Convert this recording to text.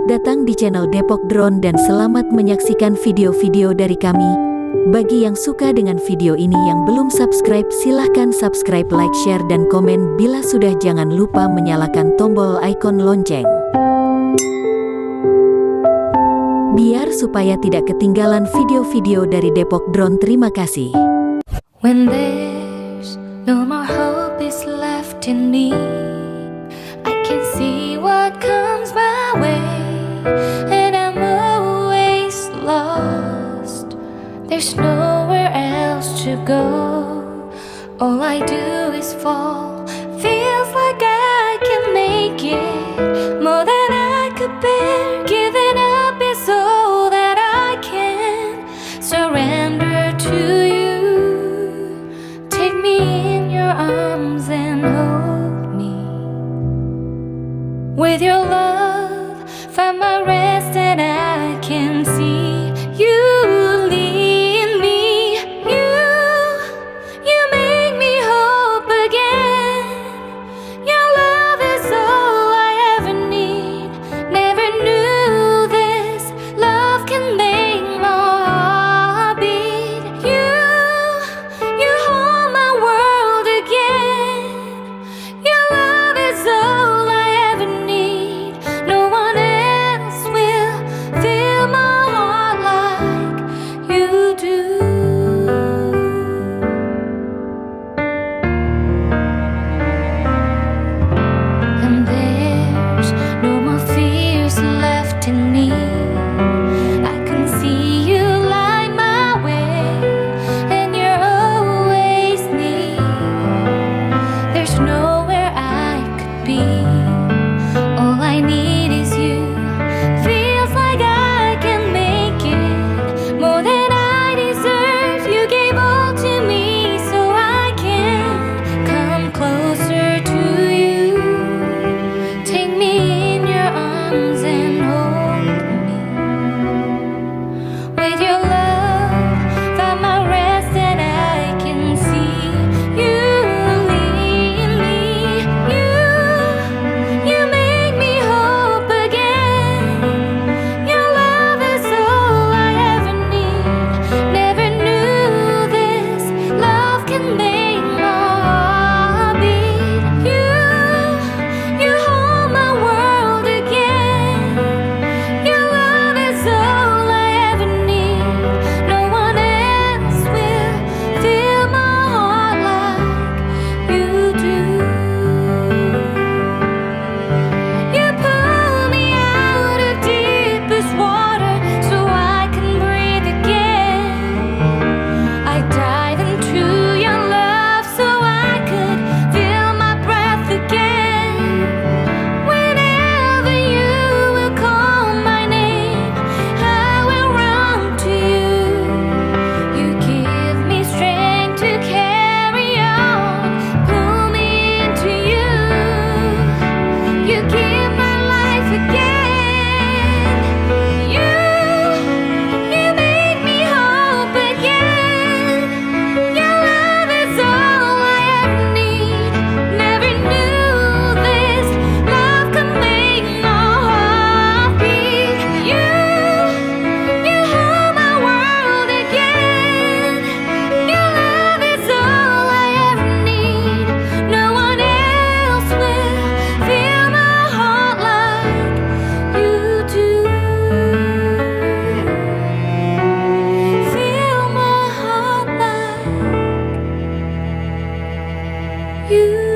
Selamat datang di channel Depok Drone dan selamat menyaksikan video-video dari kami. Bagi yang suka dengan video ini yang belum subscribe, silahkan subscribe, like, share, dan komen. Bila sudah, jangan lupa menyalakan tombol ikon lonceng. Biar supaya tidak ketinggalan video-video dari Depok Drone. Terima kasih. When there's no more hope is left in me, I can see what comes my way, and I'm always lost. There's nowhere else to go. All I do is fall. Feels like I can make it more than I could bear. Giving up is all that I can surrender to you. Take me in your arms and hold me. With your love, find my rest, and I can see you lead me. You make me hope again. Your love is all I ever need. Never knew this love can make my heart beat. You hold my world again. Your love is all I ever need. No one else will fill my heart like you do. And there's no more fears left in me. I can see you light my way, and you're always near. There's nowhere I could be. All I need is you. Feels like I can make it more than I deserve. You gave all to me so I can come closer to you. Take me in your arms and hold me. With your love, find my rest, and I can see you lead me. You make me hope again. Your love is all I ever need. Never knew this love can make my heart beat. You hold my world again. Your love is all I ever need. No one else will fill my heart like you do. You pull me out of deepest water so I can breathe again. I dive into your love so I could feel my breath again. Whenever you will call my name, I will run to you. You give me strength to carry on. Pull me into you. You give my life again. You make me hope again. Your love is all I ever need. Never knew this love could make my heart beat. You hold my world again. Your love is all I ever need. No one else will fill my heart like you do. Fill my heart like you do.